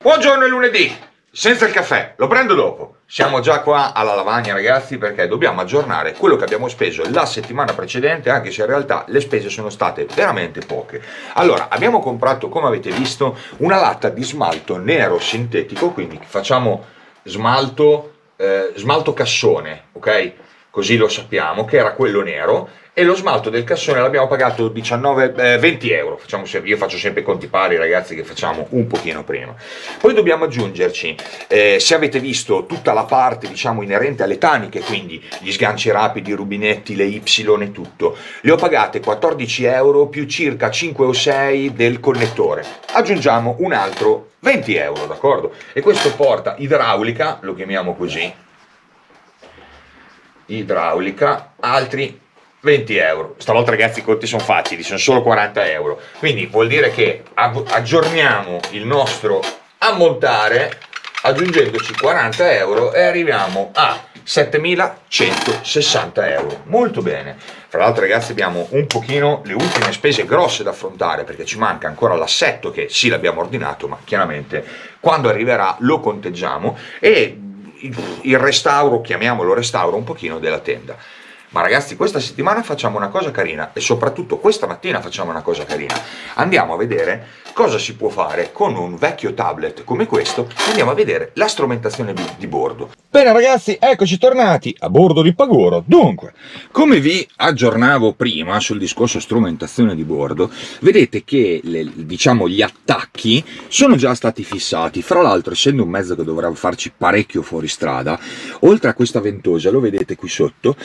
Buongiorno, è lunedì, senza il caffè, lo prendo dopo. Siamo già qua alla lavagna, ragazzi, perché dobbiamo aggiornare quello che abbiamo speso la settimana precedente, anche se in realtà le spese sono state veramente poche. Allora, abbiamo comprato, come avete visto, una latta di smalto nero sintetico, quindi facciamo smalto cassone, ok? Così lo sappiamo, che era quello nero, e lo smalto del cassone l'abbiamo pagato 20 euro. Io faccio sempre i conti pari, ragazzi, che facciamo un pochino prima. Poi dobbiamo aggiungerci, se avete visto, tutta la parte, diciamo, inerente alle taniche, quindi gli sganci rapidi, i rubinetti, le Y e tutto. Le ho pagate 14 euro più circa 5 o 6 del connettore. Aggiungiamo un altro 20 euro, d'accordo? E questo porta idraulica, lo chiamiamo così, idraulica, altri 20 euro. Stavolta, ragazzi, i conti sono facili, sono solo 40 euro. Quindi vuol dire che aggiorniamo il nostro ammontare aggiungendoci 40 euro e arriviamo a 7.160 euro. Molto bene. Fra l'altro, ragazzi, abbiamo un pochino le ultime spese grosse da affrontare, perché ci manca ancora l'assetto, che sì, l'abbiamo ordinato, ma chiaramente quando arriverà lo conteggiamo, e il restauro, chiamiamolo restauro, un pochino della tenda. Ma ragazzi, questa settimana facciamo una cosa carina, e soprattutto questa mattina facciamo una cosa carina. Andiamo a vedere cosa si può fare con un vecchio tablet come questo, e andiamo a vedere la strumentazione di bordo. Bene, ragazzi, eccoci tornati a bordo di Paguro. Dunque, come vi aggiornavo prima sul discorso strumentazione di bordo, vedete che diciamo gli attacchi sono già stati fissati. Fra l'altro, essendo un mezzo che dovrà farci parecchio fuori strada, oltre a questa ventosa, lo vedete qui sotto,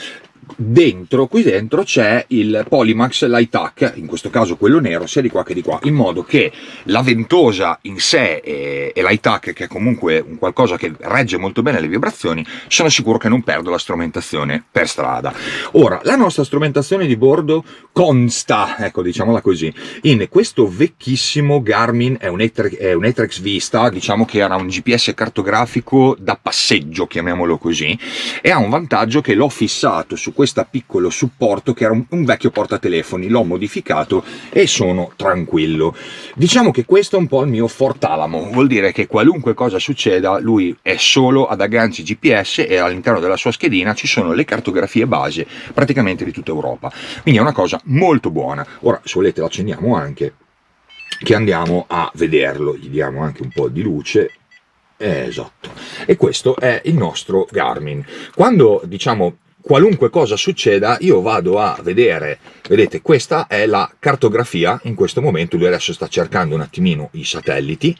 qui dentro c'è il Polymax Light-Tac, in questo caso quello nero, sia di qua che di qua, in modo che la ventosa in sé e Light-Tac, che è comunque un qualcosa che regge molto bene le vibrazioni, sono sicuro che non perdo la strumentazione per strada. Ora, la nostra strumentazione di bordo consta, ecco, diciamola così, in questo vecchissimo Garmin, è un Etrex Vista, diciamo che era un GPS cartografico da passeggio, chiamiamolo così, e ha un vantaggio che l'ho fissato su questo piccolo supporto che era un vecchio portatelefoni, l'ho modificato e sono tranquillo. Diciamo che questo è un po' il mio fortalamo, vuol dire che qualunque cosa succeda lui è solo ad agganci GPS e all'interno della sua schedina ci sono le cartografie base praticamente di tutta Europa, quindi è una cosa molto buona. Ora, se volete, lo accendiamo anche, che andiamo a vederlo, gli diamo anche un po' di luce. Esatto, e questo è il nostro Garmin. Quando, diciamo, qualunque cosa succeda, io vado a vedere, vedete, questa è la cartografia in questo momento. Lui adesso sta cercando un attimino i satelliti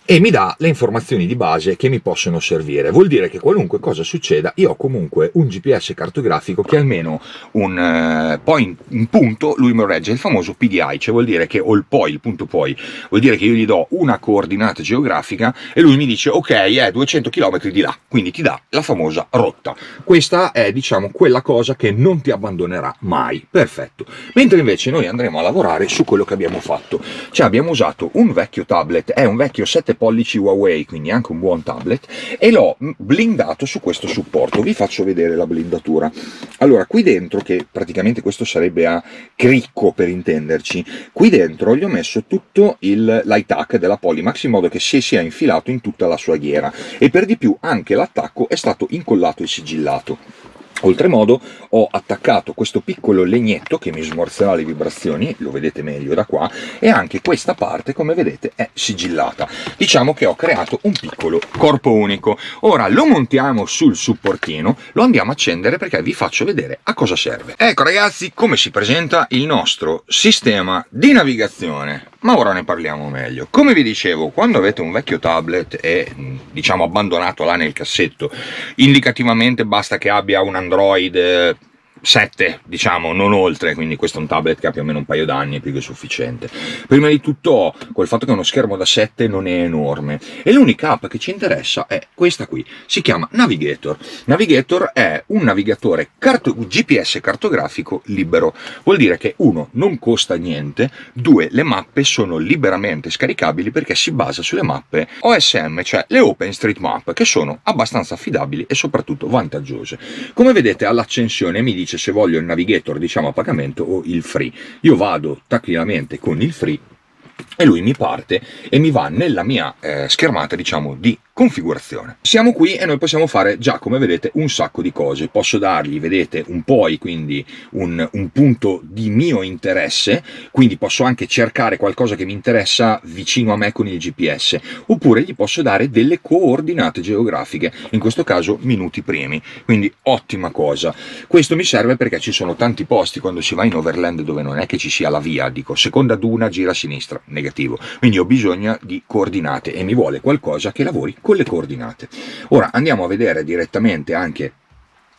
e mi dà le informazioni di base che mi possono servire. Vuol dire che qualunque cosa succeda, io ho comunque un GPS cartografico che almeno un punto lui mi regge, il famoso PDI, cioè vuol dire che, o il POI, il punto POI, vuol dire che io gli do una coordinata geografica e lui mi dice ok, è 200 km di là, quindi ti dà la famosa rotta. Questa è, diciamo, quella cosa che non ti abbandonerà mai. Perfetto. Mentre invece noi andremo a lavorare su quello che abbiamo fatto. Cioè, abbiamo usato un vecchio tablet, è un vecchio 7 pollici Huawei, quindi anche un buon tablet, e l'ho blindato su questo supporto. Vi faccio vedere la blindatura. Allora, qui dentro, che praticamente questo sarebbe a cricco per intenderci, qui dentro gli ho messo tutto il Light-Tac della Polymax in modo che si sia infilato in tutta la sua ghiera, e per di più anche l'attacco è stato incollato e sigillato. Oltremodo ho attaccato questo piccolo legnetto che mi smorzerà le vibrazioni, lo vedete meglio da qua, e anche questa parte, come vedete, è sigillata. Diciamo che ho creato un piccolo corpo unico. Ora lo montiamo sul supportino, lo andiamo a accendere perché vi faccio vedere a cosa serve. Ecco, ragazzi, come si presenta il nostro sistema di navigazione. Ma ora ne parliamo meglio. Come vi dicevo, quando avete un vecchio tablet e, diciamo, abbandonato là nel cassetto, indicativamente basta che abbia un Android 7, diciamo, non oltre, quindi questo è un tablet che ha più o meno un paio d'anni, è più che sufficiente. Prima di tutto, col fatto che uno schermo da 7 non è enorme, e l'unica app che ci interessa è questa qui, si chiama Navigator. Navigator è un navigatore GPS cartografico libero, vuol dire che 1 non costa niente, 2 le mappe sono liberamente scaricabili perché si basa sulle mappe OSM, cioè le OpenStreetMap, che sono abbastanza affidabili e soprattutto vantaggiose. Come vedete all'accensione mi dice se voglio il Navigator, diciamo, a pagamento o il free. Io vado tranquillamente con il free e lui mi parte e mi va nella mia schermata, diciamo, di configurazione. Siamo qui e noi possiamo fare già, come vedete, un sacco di cose. Posso dargli, vedete, un poi, quindi un punto di mio interesse, quindi posso anche cercare qualcosa che mi interessa vicino a me con il GPS, oppure gli posso dare delle coordinate geografiche, in questo caso minuti primi, quindi ottima cosa. Questo mi serve perché ci sono tanti posti quando si va in overland dove non è che ci sia la via, dico seconda duna, gira a sinistra, negativo, quindi ho bisogno di coordinate e mi vuole qualcosa che lavori con le coordinate. Ora andiamo a vedere direttamente anche,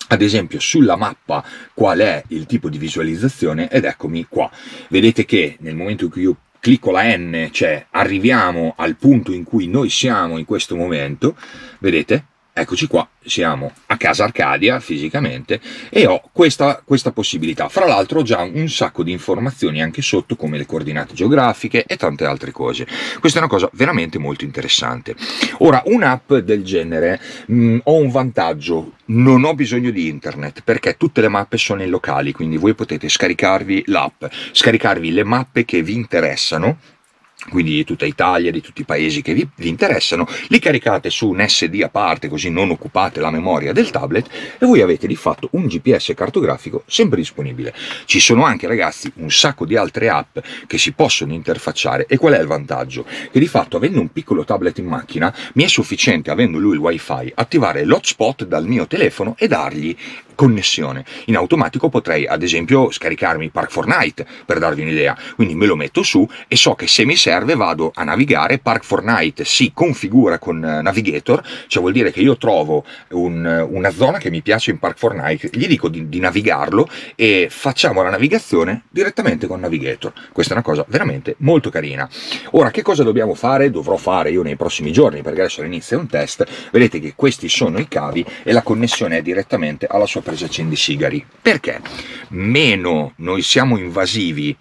ad esempio, sulla mappa qual è il tipo di visualizzazione, ed eccomi qua. Vedete che nel momento in cui io clicco la N, cioè arriviamo al punto in cui noi siamo in questo momento, vedete? Eccoci qua, siamo a Casa Arcadia fisicamente e ho questa possibilità. Fra l'altro ho già un sacco di informazioni anche sotto, come le coordinate geografiche e tante altre cose. Questa è una cosa veramente molto interessante. Ora, un'app del genere ho un vantaggio: non ho bisogno di internet perché tutte le mappe sono in locali, quindi voi potete scaricarvi l'app, scaricarvi le mappe che vi interessano, quindi di tutta Italia, di tutti i paesi che vi interessano, li caricate su un SD a parte, così non occupate la memoria del tablet, e voi avete di fatto un GPS cartografico sempre disponibile. Ci sono anche, ragazzi, un sacco di altre app che si possono interfacciare, e qual è il vantaggio? Che di fatto, avendo un piccolo tablet in macchina, mi è sufficiente, avendo lui il wifi, attivare l'hotspot dal mio telefono e dargli connessione. In automatico potrei, ad esempio, scaricarmi Park4Night, per darvi un'idea, quindi me lo metto su e so che se mi serve vado a navigare. Park4Night si configura con Navigator, cioè vuol dire che io trovo una zona che mi piace in Park4Night, gli dico di navigarlo e facciamo la navigazione direttamente con Navigator. Questa è una cosa veramente molto carina. Ora, che cosa dobbiamo fare? Dovrò fare io nei prossimi giorni, perché adesso all'inizio è un test. Vedete che questi sono i cavi e la connessione è direttamente alla sua presa accendisigari. Perché meno noi siamo invasivi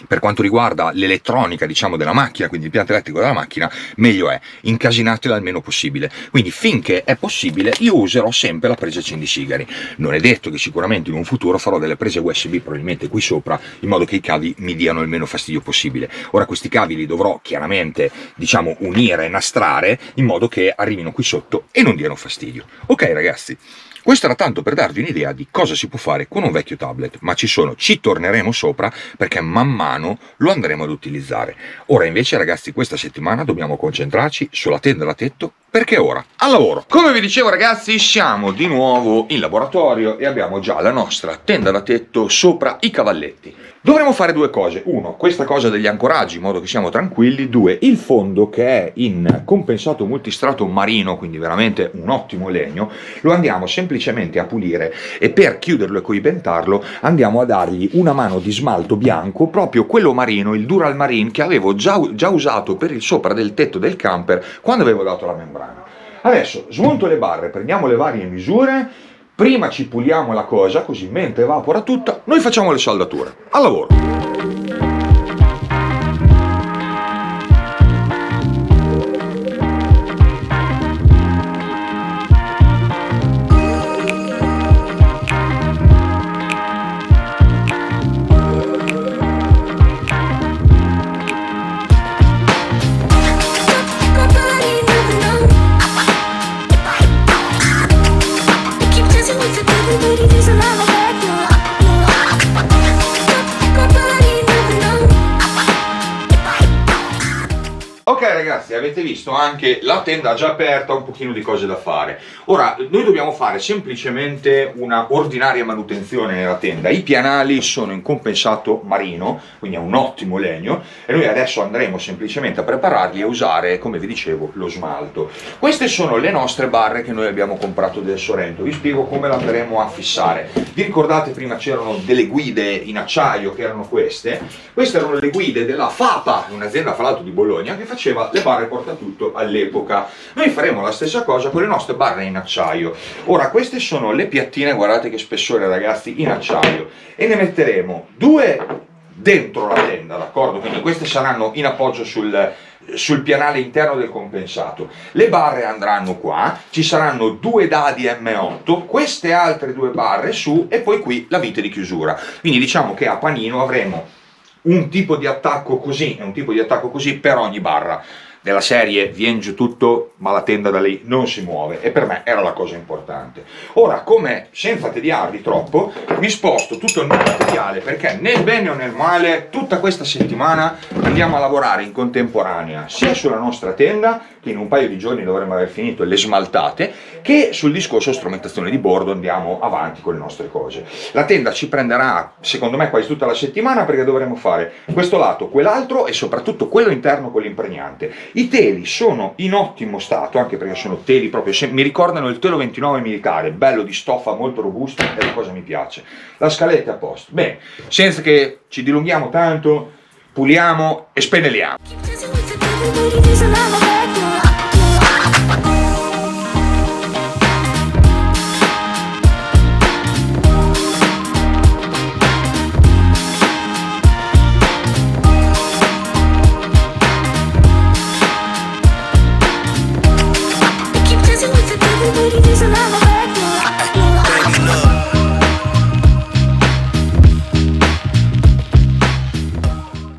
per quanto riguarda l'elettronica, diciamo, della macchina, quindi l'impianto elettrico della macchina, meglio è. Incasinatela il meno possibile. Quindi finché è possibile io userò sempre la presa accendisigari. Non è detto che sicuramente in un futuro farò delle prese USB probabilmente qui sopra, in modo che i cavi mi diano il meno fastidio possibile. Ora questi cavi li dovrò chiaramente, diciamo, unire, nastrare, in modo che arrivino qui sotto e non diano fastidio. Ok ragazzi, questo era tanto per darvi un'idea di cosa si può fare con un vecchio tablet, ma ci torneremo sopra perché man mano lo andremo ad utilizzare. Ora invece, ragazzi, questa settimana dobbiamo concentrarci sulla tenda da tetto, perché ora al lavoro. Come vi dicevo, ragazzi, siamo di nuovo in laboratorio e abbiamo già la nostra tenda da tetto sopra i cavalletti. Dovremo fare due cose: uno, questa cosa degli ancoraggi in modo che siamo tranquilli; due, il fondo che è in compensato multistrato marino, quindi veramente un ottimo legno, lo andiamo semplicemente a pulire e per chiuderlo e coibentarlo andiamo a dargli una mano di smalto bianco, proprio quello marino, il Dural Marine che avevo già usato per il sopra del tetto del camper quando avevo dato la membrana. Adesso smonto le barre, prendiamo le varie misure. Prima ci puliamo la cosa, così mentre evapora tutta, noi facciamo le saldature. Al lavoro! Everybody just a lot of that, Ok ragazzi, avete visto anche la tenda già aperta, un pochino di cose da fare. Ora, noi dobbiamo fare semplicemente una ordinaria manutenzione nella tenda. I pianali sono in compensato marino, quindi è un ottimo legno, e noi adesso andremo semplicemente a prepararli e a usare, come vi dicevo, lo smalto. Queste sono le nostre barre che noi abbiamo comprato del Sorrento. Vi spiego come le andremo a fissare. Vi ricordate prima c'erano delle guide in acciaio che erano queste? Queste erano le guide della FAPA, un'azienda fra l'altro di Bologna, che faceva le barre portatutto all'epoca. Noi faremo la stessa cosa con le nostre barre in acciaio. Ora, queste sono le piattine, guardate che spessore ragazzi, in acciaio, e ne metteremo due dentro la tenda, d'accordo? Quindi queste saranno in appoggio sul pianale interno del compensato. Le barre andranno qua, ci saranno due dadi M8, queste altre due barre su e poi qui la vite di chiusura. Quindi diciamo che a panino avremo un tipo di attacco così e un tipo di attacco così per ogni barra. Della serie viene giù tutto ma la tenda da lì non si muove, e per me era la cosa importante. Ora, come senza tediarvi troppo, mi sposto tutto il mio materiale, perché nel bene o nel male tutta questa settimana andiamo a lavorare in contemporanea sia sulla nostra tenda, che in un paio di giorni dovremmo aver finito le smaltate, che sul discorso strumentazione di bordo andiamo avanti con le nostre cose. La tenda ci prenderà secondo me quasi tutta la settimana, perché dovremo fare questo lato, quell'altro e soprattutto quello interno con l'impregnante. I teli sono in ottimo stato, anche perché sono teli proprio, mi ricordano il telo 29 militare, bello di stoffa, molto robusto, e la cosa mi piace. La scaletta è a posto. Bene, senza che ci dilunghiamo tanto, puliamo e spennelliamo.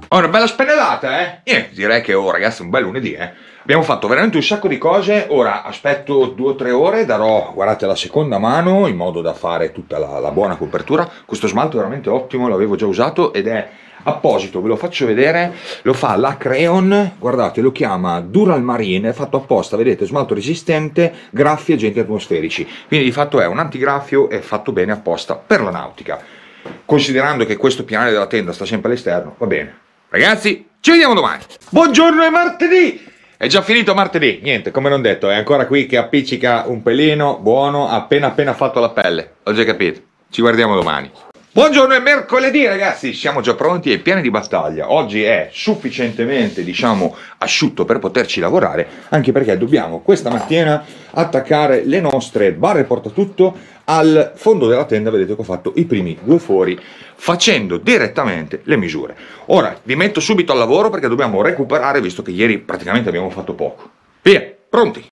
Una bella spennellata, direi che ragazzi, un bel lunedì, Abbiamo fatto veramente un sacco di cose. Ora aspetto 2 o 3 ore, darò, guardate, la seconda mano, in modo da fare tutta la buona copertura. Questo smalto è veramente ottimo, l'avevo già usato ed è apposito, ve lo faccio vedere. Lo fa la Creon, guardate, lo chiama Dural Marine, è fatto apposta, vedete, smalto resistente, graffi e agenti atmosferici. Quindi di fatto è un antigraffio, è fatto bene apposta per la nautica. Considerando che questo pianale della tenda sta sempre all'esterno, va bene. Ragazzi, ci vediamo domani. Buongiorno, è martedì. È già finito martedì. Niente, come non detto, è ancora qui che appiccica un pelino buono, appena fatto la pelle. Ho già capito. Ci guardiamo domani. Buongiorno, è mercoledì ragazzi, siamo già pronti e pieni di battaglia. Oggi è sufficientemente, diciamo, asciutto per poterci lavorare, anche perché dobbiamo questa mattina attaccare le nostre barre portatutto al fondo della tenda. Vedete che ho fatto i primi 2 fori facendo direttamente le misure. Ora vi metto subito al lavoro perché dobbiamo recuperare, visto che ieri praticamente abbiamo fatto poco. Via, pronti!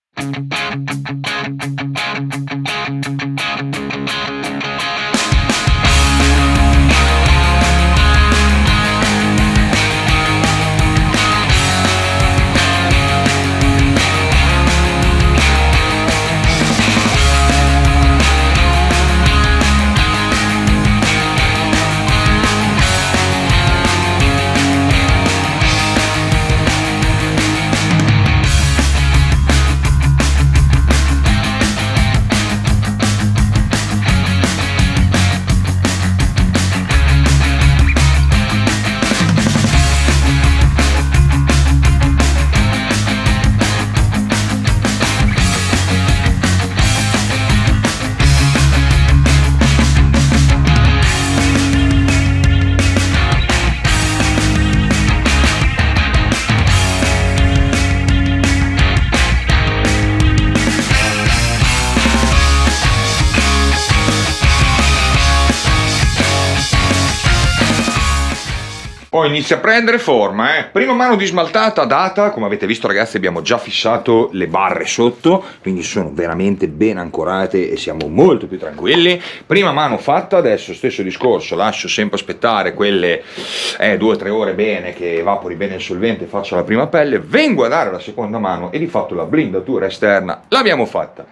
Poi inizia a prendere forma, Prima mano di smaltata data, come avete visto ragazzi abbiamo già fissato le barre sotto, quindi sono veramente ben ancorate e siamo molto più tranquilli. Prima mano fatta, adesso stesso discorso, lascio sempre aspettare quelle 2 o 3 ore bene, che evapori bene il solvente e faccia la prima pelle, vengo a dare la seconda mano e di fatto la blindatura esterna l'abbiamo fatta.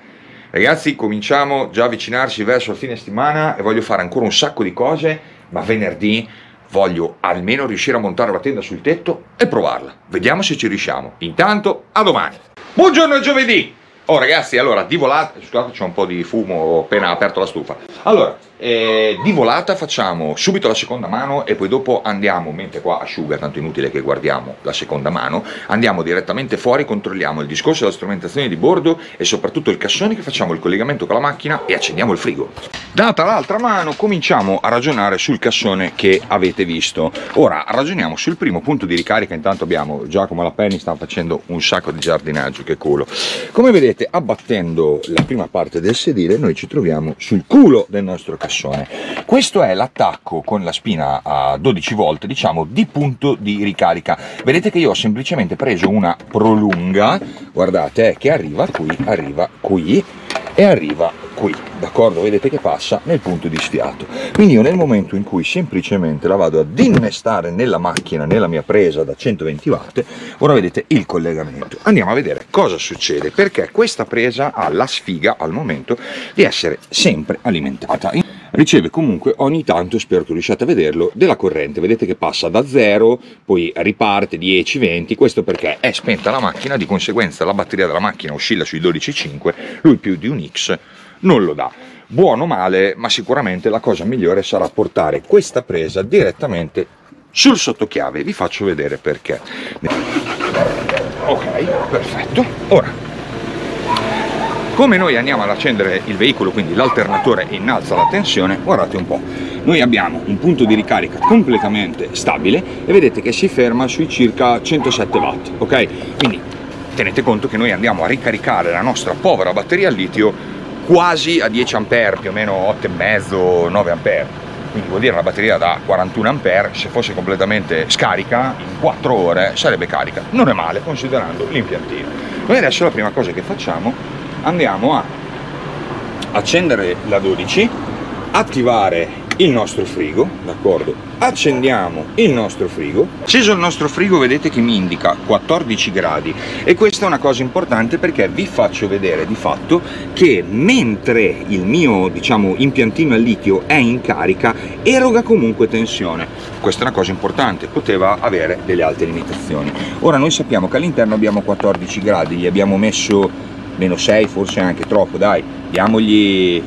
Ragazzi, cominciamo già a avvicinarci verso il fine settimana e voglio fare ancora un sacco di cose, ma venerdì voglio almeno riuscire a montare la tenda sul tetto e provarla. Vediamo se ci riusciamo. Intanto, a domani. Buongiorno, è giovedì! Oh ragazzi, allora, di volata, scusate c'è un po' di fumo, ho appena aperto la stufa. Allora, di volata facciamo subito la seconda mano e poi dopo andiamo, mentre qua asciuga, tanto inutile che guardiamo la seconda mano, andiamo direttamente fuori, controlliamo il discorso della strumentazione di bordo e soprattutto il cassone, che facciamo il collegamento con la macchina e accendiamo il frigo. Data l'altra mano cominciamo a ragionare sul cassone che avete visto. Ora ragioniamo sul primo punto di ricarica. Intanto abbiamo Giacomo La Penny, sta facendo un sacco di giardinaggio, che culo. Come vedete, abbattendo la prima parte del sedile noi ci troviamo sul culo del nostro cassone. Questo è l'attacco con la spina a 12 volt, diciamo, di punto di ricarica. Vedete che io ho semplicemente preso una prolunga, guardate, che arriva qui e arriva qui, d'accordo? Vedete che passa nel punto di sfiato. Quindi io nel momento in cui semplicemente la vado ad innestare nella macchina, nella mia presa da 120 watt, ora vedete il collegamento. Andiamo a vedere cosa succede, perché questa presa ha la sfiga al momento di essere sempre alimentata. Riceve comunque ogni tanto, spero che riusciate a vederlo, della corrente. Vedete che passa da 0, poi riparte 10, 20, questo perché è spenta la macchina, di conseguenza la batteria della macchina oscilla sui 12,5, lui più di un X non lo dà. Buono o male, ma sicuramente la cosa migliore sarà portare questa presa direttamente sul sottochiave. Vi faccio vedere perché. Ok, perfetto. Ora, come noi andiamo ad accendere il veicolo, quindi l'alternatore innalza la tensione, guardate un po', noi abbiamo un punto di ricarica completamente stabile e vedete che si ferma sui circa 107 watt, ok? Quindi tenete conto che noi andiamo a ricaricare la nostra povera batteria al litio quasi a 10 ampere, più o meno 8,5, 9 ampere. Quindi vuol dire una batteria da 41 ampere, se fosse completamente scarica in 4 ore sarebbe carica. Non è male considerando l'impiantino. Noi adesso la prima cosa che facciamo, andiamo a accendere la 12, attivare il nostro frigo, d'accordo? Accendiamo il nostro frigo. Acceso il nostro frigo, vedete che mi indica 14 gradi e questa è una cosa importante perché vi faccio vedere di fatto che mentre il mio, diciamo, impiantino al litio è in carica, eroga comunque tensione. Questa è una cosa importante, poteva avere delle alte limitazioni. Ora noi sappiamo che all'interno abbiamo 14 gradi, gli abbiamo messo meno 6, forse anche troppo, dai, diamogli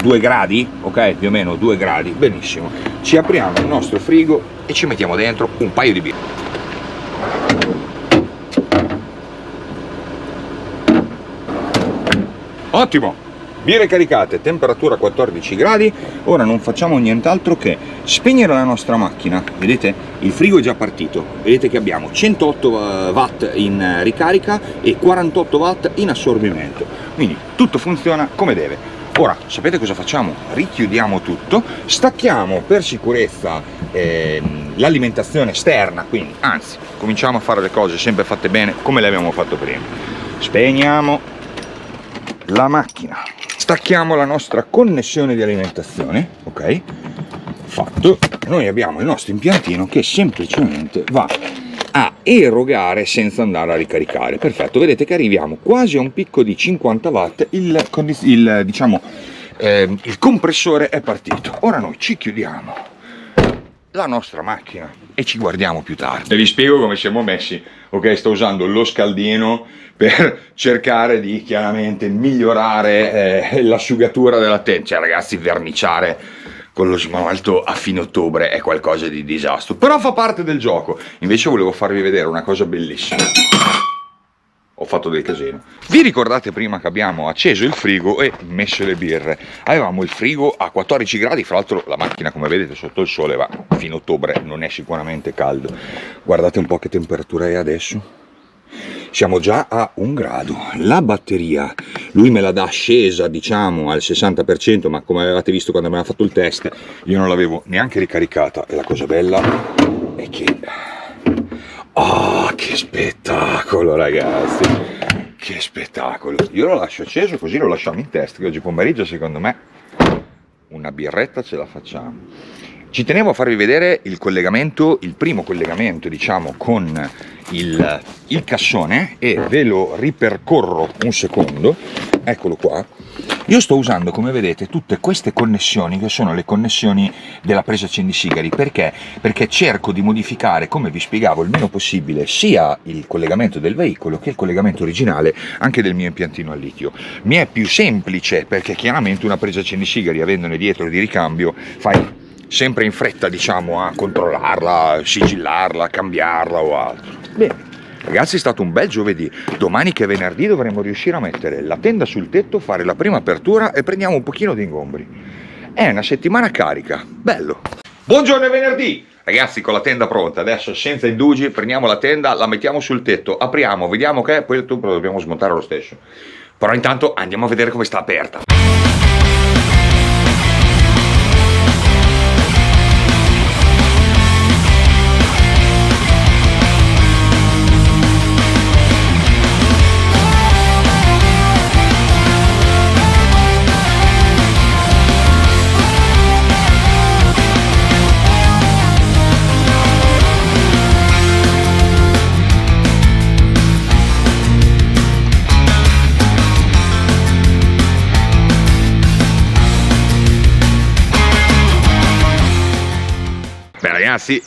2 gradi, ok, più o meno 2 gradi, benissimo. Ci apriamo il nostro frigo e ci mettiamo dentro un paio di birre. Ottimo! Birre caricate, temperatura 14 gradi, ora non facciamo nient'altro che spegnere la nostra macchina. Vedete? Il frigo è già partito, vedete che abbiamo 108 watt in ricarica e 48 watt in assorbimento, quindi tutto funziona come deve. Ora, sapete cosa facciamo? Richiudiamo tutto, stacchiamo per sicurezza l'alimentazione esterna, quindi anzi, cominciamo a fare le cose sempre fatte bene come le abbiamo fatto prima. Spegniamo la macchina. Stacchiamo la nostra connessione di alimentazione, ok? Fatto. Noi abbiamo il nostro impiantino che semplicemente va a erogare senza andare a ricaricare. Perfetto, vedete che arriviamo quasi a un picco di 50 watt, il compressore è partito. Ora noi ci chiudiamo la nostra macchina e ci guardiamo più tardi. E vi spiego come siamo messi. Ok, sto usando lo scaldino per cercare di chiaramente migliorare l'asciugatura della tenda. Cioè ragazzi, verniciare con lo smalto a fine ottobre è qualcosa di disastro, però fa parte del gioco. Invece volevo farvi vedere una cosa bellissima. Ho fatto del casino. Vi ricordate prima che abbiamo acceso il frigo e messo le birre? Avevamo il frigo a 14 gradi, fra l'altro la macchina come vedete sotto il sole va, fino a ottobre non è sicuramente caldo. Guardate un po' che temperatura è adesso. Siamo già a 1 grado. La batteria, lui me la dà scesa diciamo al 60%, ma come avevate visto quando abbiamo fatto il test, io non l'avevo neanche ricaricata. E la cosa bella è che... oh, che spettacolo ragazzi, che spettacolo. Io lo lascio acceso così lo lasciamo in test, che oggi pomeriggio secondo me una birretta ce la facciamo. Ci tenevo a farvi vedere il collegamento, il primo collegamento diciamo con il cassone, e ve lo ripercorro un secondo. Eccolo qua. Io sto usando, come vedete, tutte queste connessioni che sono le connessioni della presa accendisigari. Perché? Perché cerco di modificare, come vi spiegavo, il meno possibile sia il collegamento del veicolo che il collegamento originale anche del mio impiantino a litio. Mi è più semplice perché chiaramente una presa accendisigari, avendone dietro di ricambio, fai sempre in fretta, diciamo, a controllarla, sigillarla, cambiarla o altro. Bene. Ragazzi, è stato un bel giovedì. Domani, che è venerdì, dovremo riuscire a mettere la tenda sul tetto, fare la prima apertura e prendiamo un pochino di ingombri. È una settimana carica, bello. Buongiorno, è venerdì! Ragazzi, con la tenda pronta, adesso senza indugi prendiamo la tenda, la mettiamo sul tetto, apriamo, vediamo che è, poi il tutto lo dobbiamo smontare lo stesso. Però intanto andiamo a vedere come sta aperta. Beh ragazzi,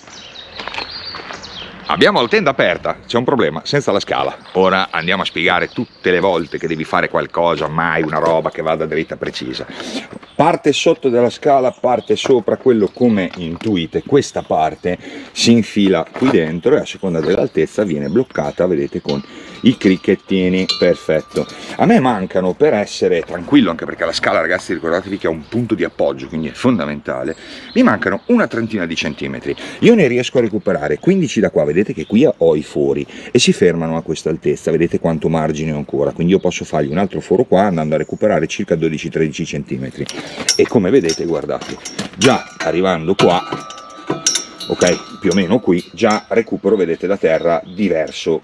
abbiamo la tenda aperta, c'è un problema, senza la scala. Ora andiamo a spiegare tutte le volte che devi fare qualcosa, mai una roba che vada dritta precisa. Parte sotto della scala, parte sopra, quello come intuite, questa parte si infila qui dentro e a seconda dell'altezza viene bloccata, vedete, con i cricchettini. Perfetto. A me mancano, per essere tranquillo, anche perché la scala, ragazzi, ricordatevi che è un punto di appoggio, quindi è fondamentale, mi mancano una trentina di centimetri. Io ne riesco a recuperare 15 da qua, vedete che qui ho i fori e si fermano a questa altezza, vedete quanto margine ho ancora, quindi io posso fargli un altro foro qua andando a recuperare circa 12-13 centimetri. E come vedete, guardate, già arrivando qua, ok, più o meno qui, già recupero, vedete, da terra diverso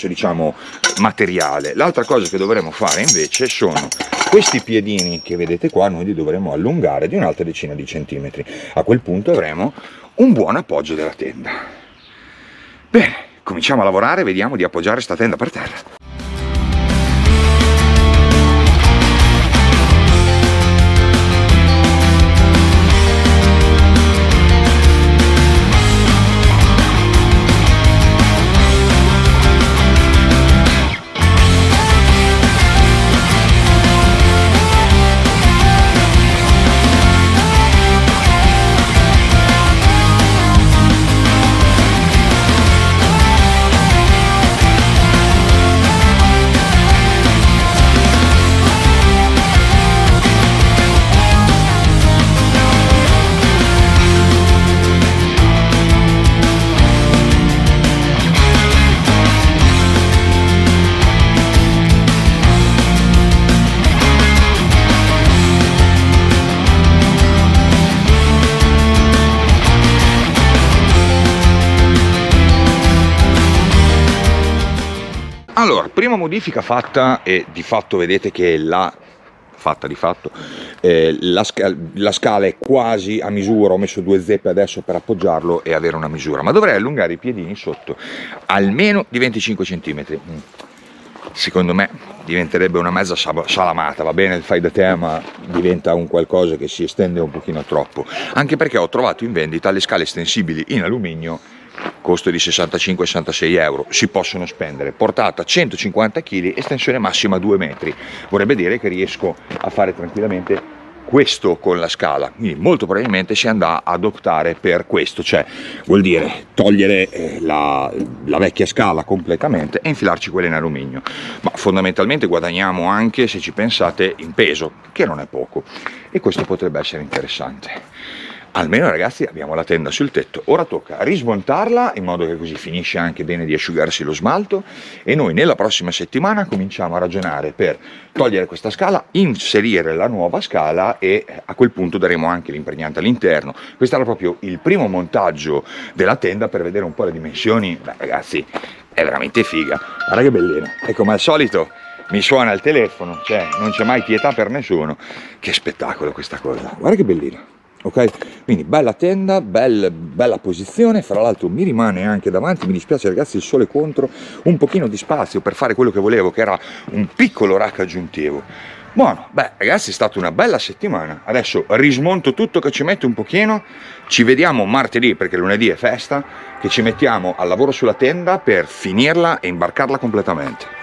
diciamo materiale. L'altra cosa che dovremo fare invece sono questi piedini che vedete qua, noi li dovremo allungare di un'altra decina di centimetri. A quel punto avremo un buon appoggio della tenda. Bene, cominciamo a lavorare, vediamo di appoggiare sta tenda per terra. Allora, prima modifica fatta, e di fatto vedete che la scala è quasi a misura. Ho messo due zeppe adesso per appoggiarlo e avere una misura, ma dovrei allungare i piedini sotto almeno di 25 cm. Secondo me diventerebbe una mezza salamata, va bene il fai da te, ma diventa un qualcosa che si estende un pochino troppo, anche perché ho trovato in vendita le scale estensibili in alluminio, costo di 65-66 euro, si possono spendere, portata 150 kg, estensione massima 2 metri, vorrebbe dire che riesco a fare tranquillamente questo con la scala, quindi molto probabilmente si andrà ad optare per questo, cioè vuol dire togliere la vecchia scala completamente e infilarci quella in alluminio, ma fondamentalmente guadagniamo anche, se ci pensate, in peso, che non è poco, e questo potrebbe essere interessante. Almeno ragazzi abbiamo la tenda sul tetto, ora tocca rismontarla in modo che così finisce anche bene di asciugarsi lo smalto e noi nella prossima settimana cominciamo a ragionare per togliere questa scala, inserire la nuova scala e a quel punto daremo anche l'impregnante all'interno. Questo era proprio il primo montaggio della tenda per vedere un po' le dimensioni. Beh ragazzi, è veramente figa, guarda che bellina, e come al solito mi suona il telefono, cioè non c'è mai pietà per nessuno, che spettacolo questa cosa, guarda che bellina. Ok, quindi bella tenda, bella posizione, fra l'altro mi rimane anche davanti, mi dispiace ragazzi il sole contro, un pochino di spazio per fare quello che volevo, che era un piccolo rack aggiuntivo, Buono, beh ragazzi è stata una bella settimana, adesso rismonto tutto che ci mette un pochino, ci vediamo martedì perché lunedì è festa, che ci mettiamo al lavoro sulla tenda per finirla e imbarcarla completamente.